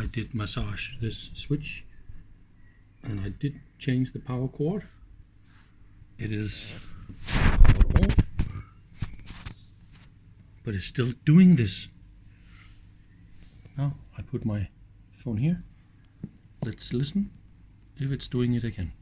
I did massage this switch, and I did change the power cord. It is powered off, but it's still doing this. Now I put my phone here. Let's listen if it's doing it again.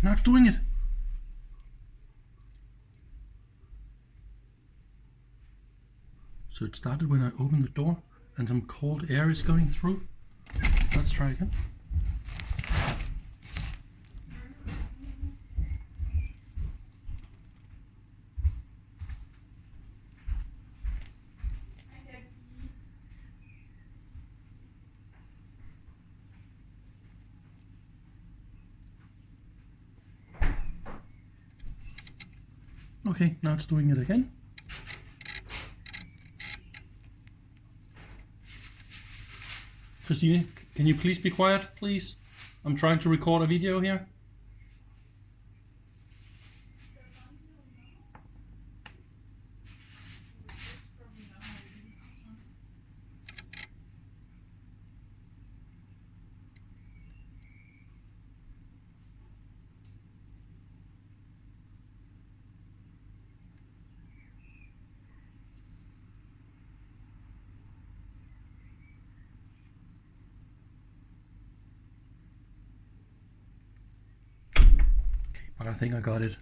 Not doing it. So it started when I opened the door and some cold air is going through. Let's try again. Okay, now it's doing it again. Christine, can you please be quiet, please? I'm trying to record a video here. But I think I got it.